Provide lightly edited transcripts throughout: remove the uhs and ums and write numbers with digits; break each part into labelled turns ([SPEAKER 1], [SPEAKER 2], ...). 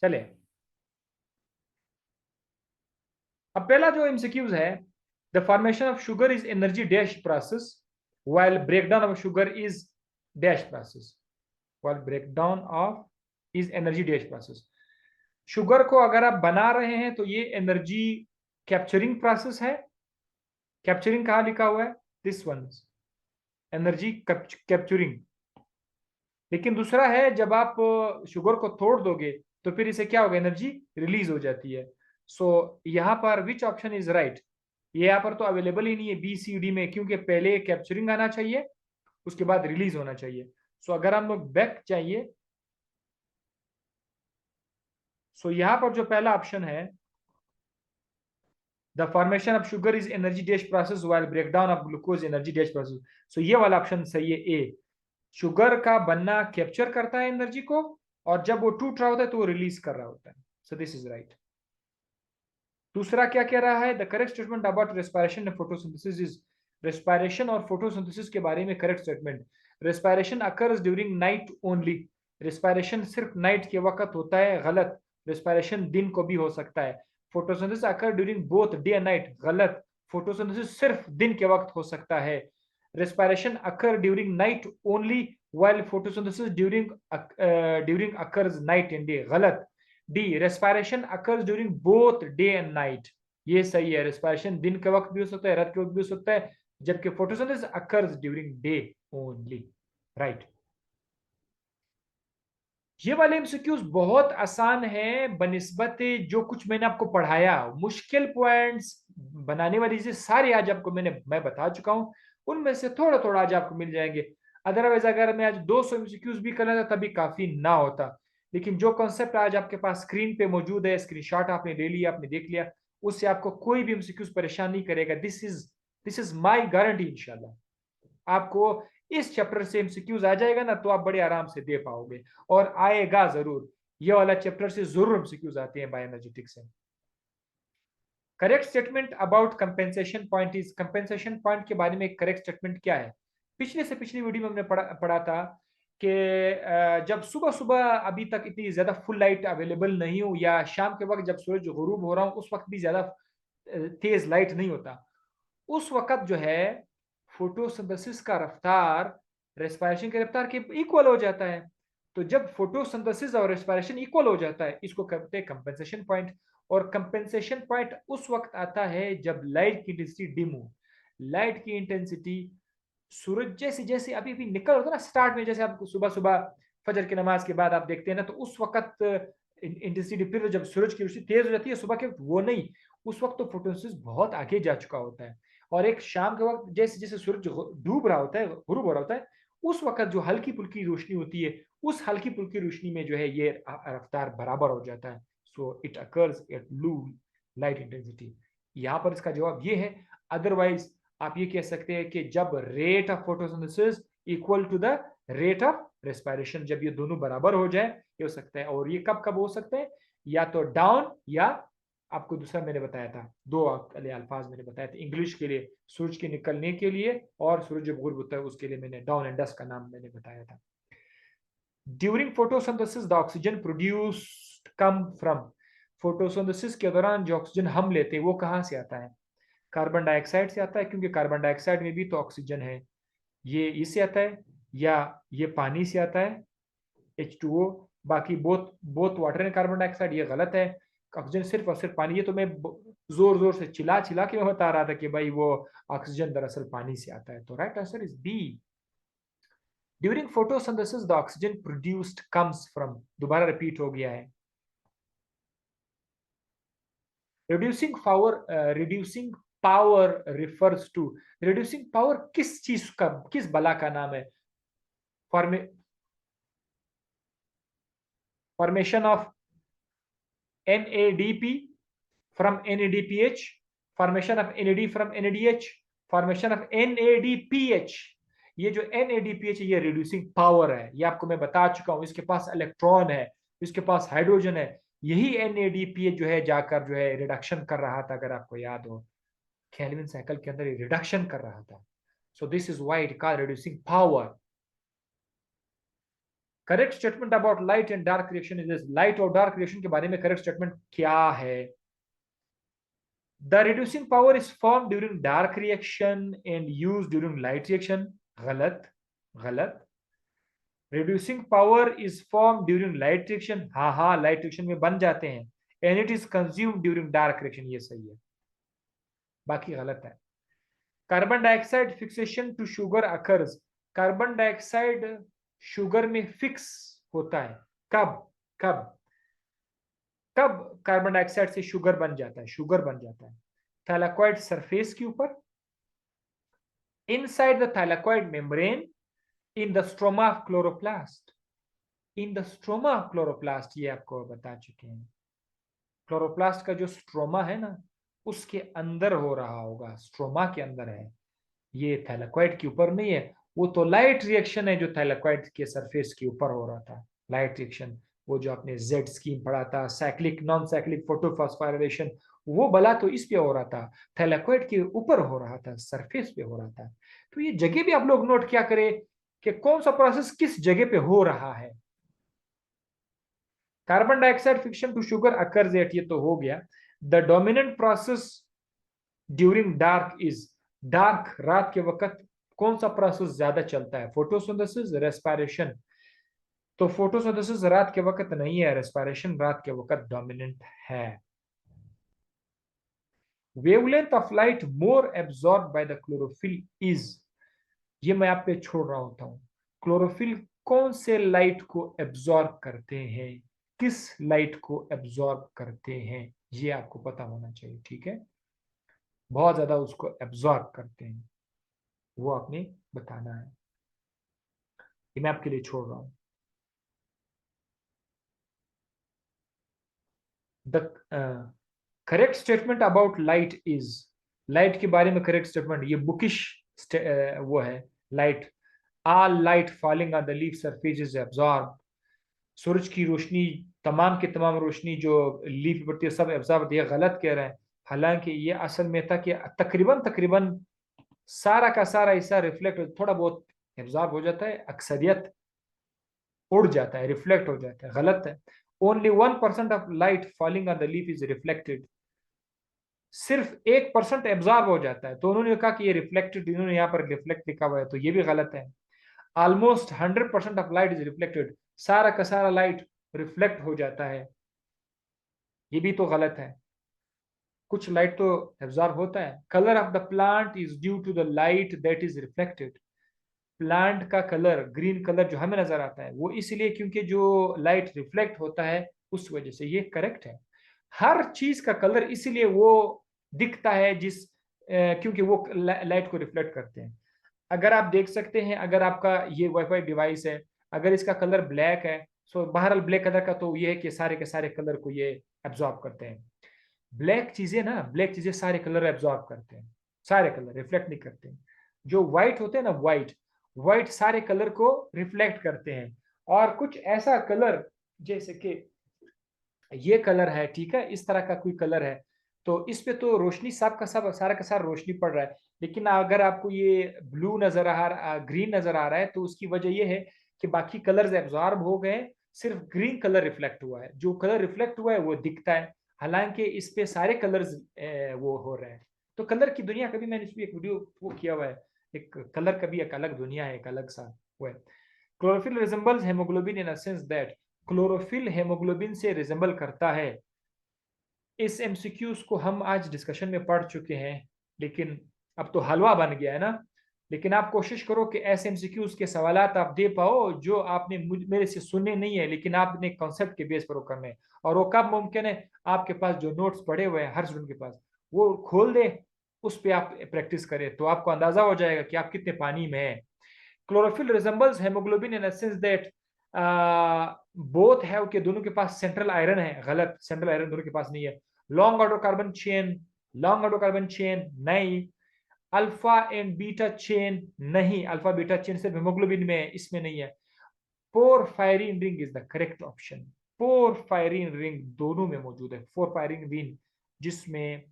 [SPEAKER 1] चले, अब पहला जो एमसीक्यूज है, the formation of sugar is energy dash process while breakdown of sugar is dash process while breakdown of is energy dash process। Sugar को अगर आप बना रहे हैं तो ये एनर्जी कैप्चरिंग प्रोसेस है। कैप्चरिंग कहां लिखा हुआ है? This one, energy capturing. लेकिन दूसरा है जब आप शुगर को तोड़ दोगे तो फिर इसे क्या होगा, एनर्जी रिलीज हो जाती है। सो यहाँ पर विच ऑप्शन इज राइट? ये यहाँ पर तो अवेलेबल ही नहीं है बी सी डी में, क्योंकि पहले कैप्चरिंग आना चाहिए उसके बाद रिलीज होना चाहिए। सो अगर हम लोग बैक चाहिए, सो यहाँ पर जो पहला ऑप्शन है, the formation of sugar is energy dash process while breakdown of glucose energy dash process. So ये वाला ऑप्शन सही है, ए। शुगर का बनना कैप्चर करता है एनर्जी को, और जब वो टूट रहा होता है तो वो रिलीज कर रहा होता है। So this is right. दूसरा क्या कह रहा है? The correct statement about respiration and photosynthesis is, respiration और फोटोसिंथेसिस के बारे में correct statement, respiration occurs during night only. Respiration सिर्फ नाइट के वक्त होता है, गलत। रेस्पिरेशन दिन को भी हो सकता है। Photosynthesis occur during both day and night, गलत। फोटोसिंथेसिस सिर्फ दिन के वक्त हो सकता है। respiration occur during night only while photosynthesis during occurs night and day, गलत। D, respiration occurs during both day and night, ये सही है। respiration दिन के वक्त भी हो सकता है, रात के वक्त भी हो सकता है, जबकि photosynthesis occurs during day only, right. ये वाले एमसीक्यूज बहुत आसान है बनिस्बत जो कुछ मैंने आपको पढ़ाया। मुश्किल पॉइंट्स बनाने वाली चीजें सारी आज आपको मैं बता चुका हूं, उनमें से थोड़ा थोड़ा आज आपको मिल जाएंगे। अदरवाइज अगर मैं आज 200 एमसीक्यूज भी कर लेता तभी काफी ना होता। लेकिन जो कॉन्सेप्ट आज आपके पास स्क्रीन पे मौजूद है, स्क्रीनशॉट आपने ले लिया, आपने देख लिया, उससे आपको कोई भी एमसीक्यूज परेशान नहीं करेगा। This is my guarantee. इंशाल्लाह आपको इस चैप्टर से एमसीक्यूज आ जाएगा ना तो आप बड़े आराम से दे पाओगे, और आएगा जरूर। ये वाला चैप्टर से जरूर एमसीक्यूज आते हैं बायोएनर्जेटिक्स से। Correct statement about compensation point is, compensation point के बारे में करेक्ट स्टेटमेंट क्या है? पिछले से पिछली वीडियो में हमने पढ़ा था कि जब सुबह सुबह अभी तक इतनी ज्यादा फुल लाइट अवेलेबल नहीं हो, या शाम के वक्त जब सूरज गुरूब हो रहा हो उस वक्त भी ज्यादा तेज लाइट नहीं होता, उस वक्त जो है फोटोसिंथेसिस का रफ्तार रेस्पिरेशन के रफ्तार के इक्वल हो जाता है। तो जब फोटोसिंथेसिस और रेस्पिरेशन इक्वल हो जाता है, इसको कहते हैं कंपेंसेशन पॉइंट। और कंपेंसेशन पॉइंट उस वक्त आता है जब लाइट की इंटेंसिटी डिम हो। लाइट की इंटेंसिटी सूरज जैसे जैसे अभी अभी निकल होता है ना स्टार्ट में, जैसे आप सुबह सुबह फजर की नमाज के बाद आप देखते हैं ना, तो उस वक्त इंटेंसिटी, फिर जब सूरज की रोशनी तेज हो जाती है सुबह के वक्त, वो नहीं, उस वक्त तो फोटोसिंथेसिस बहुत आगे जा चुका होता है। और एक शाम के वक्त जैसे जैसे सूरज डूब रहा होता है, गुरूब हो रहा होता है, उस वक्त जो हल्की फुल्की रोशनी होती है, उस हल्की फुल्की रोशनी में जो है ये रफ्तार बराबर हो जाता है। So it occurs at low light intensity. यहाँ पर इसका जवाब ये है। अदरवाइज आप ये कह सकते हैं कि जब rate of photosynthesis equal to the rate of respiration, जब ये दोनों बराबर हो जाए ये हो सकता है। और ये कब कब हो सकते हैं? या तो डाउन, या आपको दूसरा मैंने बताया था, दो अल्फाज मैंने बताया था इंग्लिश के लिए, सूरज के निकलने के लिए और सूरज जब गुरूब होता है उसके लिए मैंने डाउन एंड डस्ट का नाम मैंने बताया था। During photosynthesis the oxygen produced come from, photosynthesis के दौरान जो ऑक्सीजन हम लेते हैं वो कहां से आता है? कार्बन डाइऑक्साइड से आता है, क्योंकि कार्बन डाइऑक्साइड में भी तो ऑक्सीजन है। ये इससे आता है, या ये पानी से आता है H2O। बाकी both both water and carbon dioxide, ये गलत है। ऑक्सीजन सिर्फ और सिर्फ पानी। ये तो मैं जोर जोर से चिल्ला चिल्ला के मैं बता रहा था कि भाई वो ऑक्सीजन दरअसल पानी से आता है। तो right answer is B. During photosynthesis the oxygen produced comes from, दोबारा रिपीट हो गया है। Reducing power, reducing power refers to, reducing power किस चीज का, किस बला का नाम है? Form formation of NADP from NADPH, formation of NAD from NADH, formation of NADPH। ये जो NADPH है ये रिड्यूसिंग पावर है, ये आपको मैं बता चुका हूं। इसके पास इलेक्ट्रॉन है, इसके पास हाइड्रोजन है, यही NADPH जो है जाकर जो है रिडक्शन कर रहा था, अगर आपको याद हो केल्विन साइकिल के अंदर ये रिडक्शन कर रहा था। So this is why it called reducing power. Correct statement about light and dark reaction is this, light और डार्क रिएक्शन के बारे में करेक्ट स्टेटमेंट क्या है? The reducing power is form during dark reaction and use during light reaction. गलत, गलत। Reducing power is form during light reaction, हाँ हाँ लाइट रिएक्शन में बन जाते हैं। And it is consume during dark reaction, ये सही है, बाकी गलत है। Carbon dioxide fixation to sugar occurs, carbon dioxide sugar में फिक्स होता है, कब? कब? कब कार्बन डाइऑक्साइड से शुगर बन जाता है, शुगर बन जाता है? थैलाकोइड सरफेस के ऊपर, inside the thylakoid membrane, in the stroma of chloroplast. In the stroma of chloroplast, ये आपको बता चुके हैं। क्लोरोप्लास्ट का जो स्ट्रोमा है ना, उसके अंदर हो रहा होगा, स्ट्रोमा के अंदर है, ये थैलाकोइड के ऊपर नहीं है। वो तो लाइट रिएक्शन है जो थैलाकोइड के सरफेस के ऊपर हो रहा था, लाइट रिएक्शन। वो जो आपने जेड स्कीम पढ़ा था, साइक्लिक नॉन साइक्लिक फोटोफॉस्फोराइलेशन, वो भला तो इस पे हो रहा था, थैलाकोइड के ऊपर हो रहा था, सरफेस पे हो रहा था। तो ये जगह भी आप लोग नोट क्या करें कि कौन सा प्रोसेस किस जगह पे हो रहा है। Carbon dioxide fixation to sugar occurs at, ये तो हो गया। The dominant process during dark is, dark रात के वक्त कौन सा प्रोसेस ज्यादा चलता है? Photosynthesis, respiration. तो फोटोसिंथेसिस रात के वक्त नहीं है, रेस्पिरेशन रात के वक्त डोमिनेंट है। Wavelength of light more absorb by the chlorophyll is, ये मैं आप पे छोड़ रहा होता हूं। क्लोरोफिल कौन से लाइट को एब्सॉर्ब करते हैं, किस लाइट को एब्सॉर्ब करते हैं, ये आपको पता होना चाहिए, ठीक है? बहुत ज्यादा उसको एब्सॉर्ब करते हैं, वो आपने बताना है, ये मैं आपके लिए छोड़ रहा हूं। The correct statement about light is, light के बारे में करेक्ट स्टेटमेंट, ये बुकिश वो है। Light, all light falling on the leaf surface is absorb, सूरज की रोशनी, तमाम की तमाम रोशनी जो लीफ पर पड़ती है सब एब्जॉर्ब होती है, गलत कह रहे हैं। हालांकि ये असल में था कि तकरीबन तकरीबन सारा का सारा हिस्सा रिफ्लेक्ट, थोड़ा बहुत एब्जॉर्ब हो जाता है, अक्सरियत उड़ जाता है, रिफ्लेक्ट हो जाता है, गलत है। Only 1% of light falling on the leaf is reflected, सिर्फ 1% एब्जॉर्ब हो जाता है। तो उन्होंने कहा कि ये रिफ्लेक्टेड, इन्होंने यहाँ पर रिफ्लेक्ट लिखा हुआ है, तो ये भी गलत है। Almost 100% of light is reflected, सारा का सारा लाइट रिफ्लेक्ट हो जाता है, ये भी तो गलत है। कुछ लाइट तो एब्जॉर्ब होता है। Colour of the plant is due to the light that is reflected, plant का कलर, ग्रीन कलर जो हमें नजर आता है, वो इसलिए क्योंकि जो लाइट रिफ्लेक्ट होता है उस वजह से, ये करेक्ट है। हर चीज का कलर इसलिए वो दिखता है क्योंकि वो लाइट को रिफ्लेक्ट करते हैं। अगर आप देख सकते हैं, अगर आपका ये वाईफाई डिवाइस है, अगर इसका कलर ब्लैक है, सो बहरहाल ब्लैक कलर का तो ये है कि सारे के सारे कलर को ये एब्जॉर्ब करते हैं। ब्लैक चीजें ना, ब्लैक चीजें सारे कलर एब्जॉर्ब करते हैं, सारे कलर रिफ्लेक्ट नहीं करते हैं। जो व्हाइट होते हैं ना, व्हाइट, व्हाइट सारे कलर को रिफ्लेक्ट करते हैं। और कुछ ऐसा कलर, जैसे कि ये कलर है, ठीक है, इस तरह का कोई कलर है, तो इस पे तो रोशनी सब का सब, सारा का सारा रोशनी पड़ रहा है। लेकिन अगर आपको ये ब्लू नजर आ रहा, ग्रीन नजर आ रहा है, तो उसकी वजह ये है कि बाकी कलर्स एब्जॉर्ब हो गए, सिर्फ ग्रीन कलर रिफ्लेक्ट हुआ है। जो कलर रिफ्लेक्ट हुआ है वो दिखता है, हालांकि इस पे सारे कलर्स वो हो रहे हैं। तो कलर की दुनिया कभी, मैंने इस पे एक वीडियो वो किया हुआ है, एक कलर का भी एक अलग दुनिया है, एक अलग सा वो है। Chlorophyll resembles haemoglobin in a sense that, chlorophyll haemoglobin से रिजेंबल करता है। इस एमसीक्यूज को हम आज डिस्कशन में पढ़ चुके हैं, लेकिन अब तो हलवा बन गया है ना। लेकिन आप कोशिश करो कि ऐसे एमसीक्यूज के सवालात आप दे पाओ जो आपने मेरे से सुने नहीं है, लेकिन आपने कॉन्सेप्ट के बेस पर वो करने हैं। और वो कब मुमकिन है? आपके पास जो नोट्स पड़े हुए हैं हर स्टूडेंट के पास, वो खोल दे, उस पर आप प्रैक्टिस करें, तो आपको अंदाजा हो जाएगा कि आप कितने पानी में हैं। Chlorophyll resembles haemoglobin in sense that both have, के दोनों के पास सेंट्रल आयरन है, गलत, सेंट्रल आयरन दोनों के पास नहीं है। Long hydrocarbon chain, long hydrocarbon chain नहीं। अल्फा एंड बीटा चेन नहीं, अल्फा बीटा चेन सिर्फ हेमोग्लोबिन में है, इसमें नहीं है। Porphyrin ring is the correct option, porphyrin ring दोनों में मौजूद है। पोरफायरिन रिंग जिसमें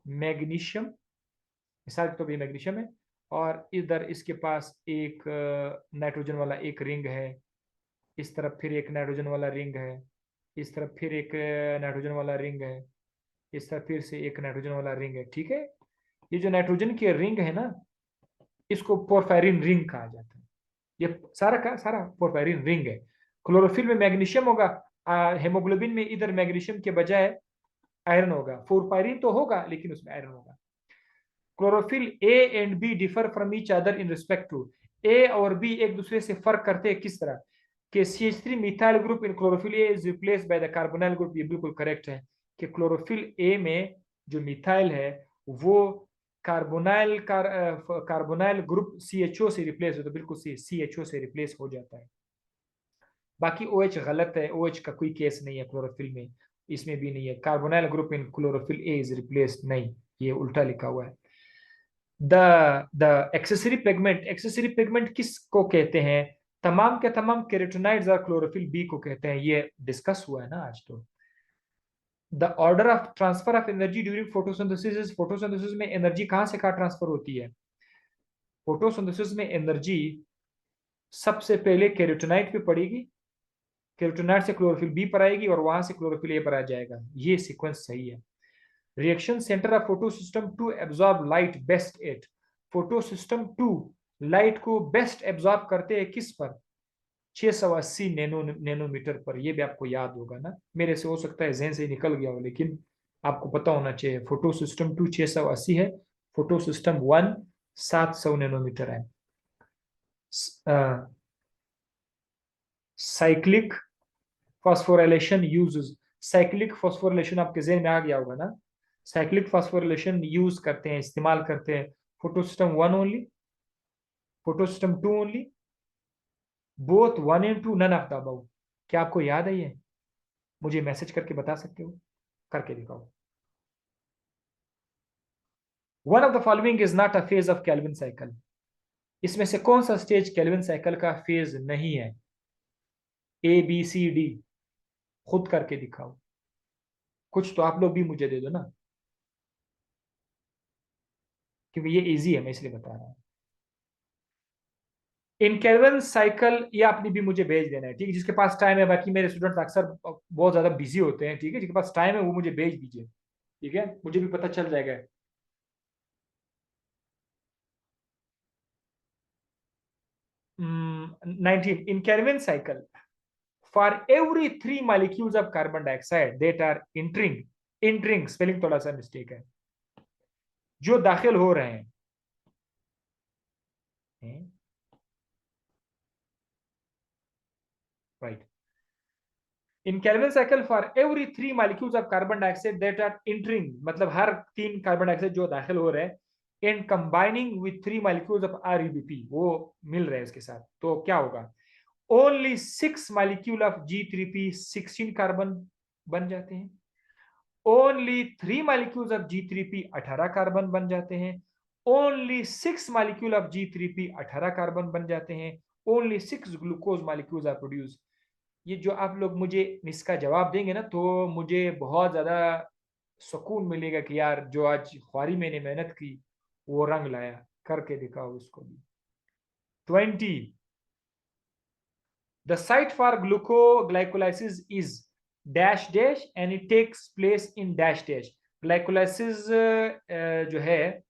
[SPEAKER 1] मैग्नीशियम, मिसाल के तौर पर मैग्नीशियम है, और इधर इसके पास एक नाइट्रोजन वाला एक रिंग है, इस तरफ फिर एक नाइट्रोजन वाला रिंग है, इस तरफ फिर एक नाइट्रोजन वाला रिंग है, इस तरफ फिर से एक नाइट्रोजन वाला रिंग है। ठीक है, ये जो नाइट्रोजन की रिंग है ना, इसको पोरफायरिन रिंग कहा जाता है। ये सारा का सारा पोरफायरिन रिंग है। क्लोरोफिल में मैग्नीशियम होगा, हेमोग्लोबिन में इधर मैग्नीशियम के बजाय आयरन होगा। पोरफायरिन तो होगा लेकिन उसमें आयरन होगा। Chlorophyll A and B differ from each other in respect to, A और बी एक दूसरे से फर्क करते हैं किस तरह कि CH3 methyl group in chlorophyll A is replace by the carbonyl group. ये बिल्कुल करेक्ट है कि क्लोरोफिल ए में जो मिथाइल है वो कार्बोनाइल ग्रुप CHO से रिप्लेस होता है। बिल्कुल CHO से रिप्लेस हो जाता है। बाकी OH गलत है, OH का कोई केस नहीं है क्लोरोफिल में, इसमें भी नहीं है। Carbonyl group in chlorophyll A is replaced, नहीं, ये उल्टा लिखा हुआ है। द एक्सेसरी पिगमेंट किसको कहते हैं? तमाम के तमाम केराटिनॉइड्स और क्लोरोफिल बी को कहते हैं। ये डिस्कस हुआ है ना आज। तो the order of transfer of energy during photosynthesis, photosynthesis में एनर्जी कहां से कहां ट्रांसफर होती है? फोटोसिंथेसिस में एनर्जी सबसे पहले केराटिनॉइड पे पड़ेगी, केराटिनॉइड से क्लोरोफिल बी पर आएगी और वहां से क्लोरोफिल ए पर आ जाएगा। ये सीक्वेंस सही है। Reaction centre of photosystem two absorb light best at, photosystem two light को बेस्ट एब्जॉर्ब करते हैं किस पर? 680 नैनोमीटर पर। ये भी आपको याद होगा ना, मेरे से हो सकता है जहन से निकल गया हो लेकिन आपको पता होना चाहिए। फोटोसिस्टम 2 680 है, फोटोसिस्टम 1 700 नैनोमीटर है। Cyclic phosphorylation use, cyclic phosphorylation आपके जहन में आ गया होगा ना। साइक्लिक फॉस्फोराइलेशन यूज करते हैं, इस्तेमाल करते हैं photosystem 1 only, photosystem 2 only, both 1 and 2, none of the above. क्या आपको याद है ये? मुझे मैसेज करके बता सकते हो, करके दिखाओ। One of the following is not a phase of Calvin cycle, इसमें से कौन सा स्टेज केल्विन साइकिल का फेज नहीं है? ABCD, खुद करके दिखाओ। कुछ तो आप लोग भी मुझे दे दो ना, क्योंकि ये इजी है, मैं इसलिए बता रहा हूं। इन केल्विन साइकिल, ये आपने भी मुझे भेज देना है, ठीक है? जिसके पास टाइम है, बाकी मेरे स्टूडेंट्स अक्सर बहुत ज्यादा बिजी होते हैं, ठीक है? जिसके पास टाइम है वो मुझे भेज दीजिए, ठीक है? मुझे भी पता चल जाएगा। 19 in Kelvin cycle, for every 3 molecules of carbon dioxide that are entering spelling थोड़ा सा मिस्टेक है, जो दाखिल हो रहे हैं, right, in Calvin cycle for every 3 molecules of carbon dioxide that are entering, मतलब हर 3 कार्बन डाइऑक्साइड जो दाखिल हो रहे हैं, and combining with 3 molecules of RUBP, वो मिल रहे हैं उसके साथ, तो क्या होगा? Only 6 molecule of G3P 16 carbon बन जाते हैं। Only 3 molecules of G3P 18 carbon बन जाते हैं। Only 6 molecule of G3P 18 carbon बन जाते हैं। Only 6 glucose molecules are produce. ये जो आप लोग मुझे इसका जवाब देंगे ना, तो मुझे बहुत ज्यादा सुकून मिलेगा कि यार जो आज ख्वारी मैंने मेहनत की वो रंग लाया। करके दिखाओ उसको भी। 20, the site for glucoglycolysis is dash dash and it takes place in dash dash. Glycolysis जो है,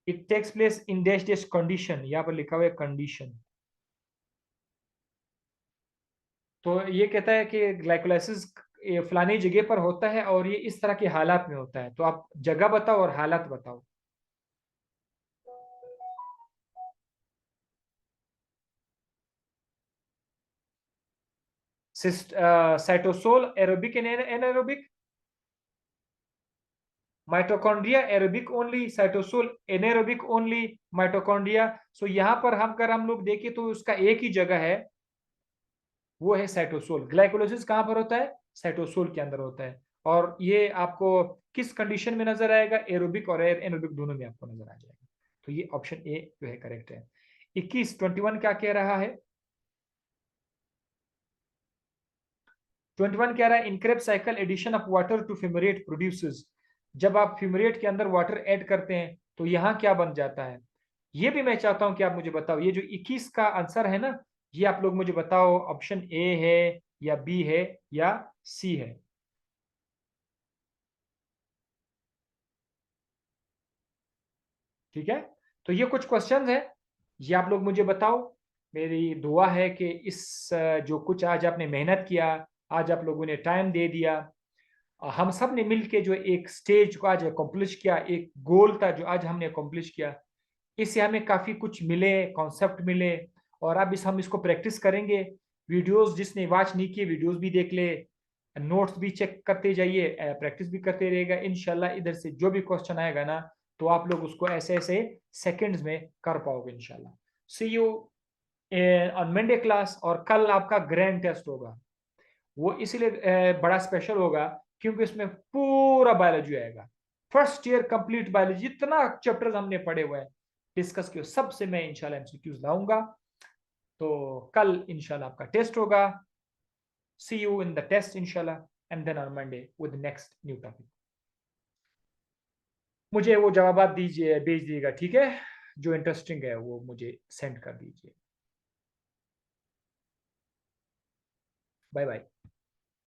[SPEAKER 1] it takes place in dash dash condition, यहाँ पर लिखा हुआ है कंडीशन। तो ये कहता है कि ग्लाइकोलाइसिस फलानी जगह पर होता है और ये इस तरह के हालात में होता है। तो आप जगह बताओ और हालात बताओ। Cytosol aerobic anaerobic, mitochondria aerobic only, cytosol anaerobic only, mitochondria. So यहाँ पर हम अगर हम लोग देखें तो उसका एक ही जगह है, वो है साइटोसोल। ग्लाइकोलाइसिस कहाँ पर होता है? साइटोसोल के अंदर होता है। और ये आपको किस कंडीशन में नजर आएगा? एरोबिक और एनारोबिक दोनों में आपको नजर आ जाएगा। तो ये ऑप्शन ए जो है करेक्ट है। 21 क्या कह रहा है? 21 कह रहा है in cycle addition of water to fumarate produces, जब आप फ्यूमरेट के अंदर वाटर ऐड करते हैं तो यहाँ क्या बन जाता है? ये भी मैं चाहता हूं कि आप मुझे बताओ। ये जो 21 का आंसर है ना, ये आप लोग मुझे बताओ, ऑप्शन ए है या बी है या सी है? ठीक है, तो ये कुछ क्वेश्चंस है, ये आप लोग मुझे बताओ। मेरी दुआ है कि इस जो कुछ आज आपने मेहनत किया, आज आप लोगों ने टाइम दे दिया, हम सब ने मिलके जो एक स्टेज को आज अकम्प्लिश किया, एक गोल था जो आज हमने अकम्प्लिश किया, इससे हमें काफ़ी कुछ मिले, कॉन्सेप्ट मिले। और अब हम इसको प्रैक्टिस करेंगे। वीडियोस जिसने वॉच नहीं किए, वीडियोस भी देख ले, नोट्स भी चेक करते जाइए, प्रैक्टिस भी करते रहेगा। इंशाल्लाह इधर से जो भी क्वेश्चन आएगा ना, तो आप लोग उसको ऐसे ऐसे सेकंड्स में कर पाओगे इंशाल्लाह। सी यू ऑन मंडे क्लास। और कल आपका ग्रैंड टेस्ट होगा, वो इसीलिए बड़ा स्पेशल होगा क्योंकि इसमें पूरा बायोलॉजी आएगा। फर्स्ट ईयर कंप्लीट बायोलॉजी, जितना चैप्टर्स हमने पढ़े हुए हैं, डिस्कस किए, सबसे मैं इंशाल्लाह एमसीक्यूज लाऊंगा। तो कल इंशाल्लाह आपका टेस्ट होगा। See you in the test इंशाल्लाह, and then on Monday with next new topic. मुझे वो जवाब दीजिए, भेज दीजिएगा, ठीक है? जो इंटरेस्टिंग है वो मुझे सेंड कर दीजिए। Bye bye.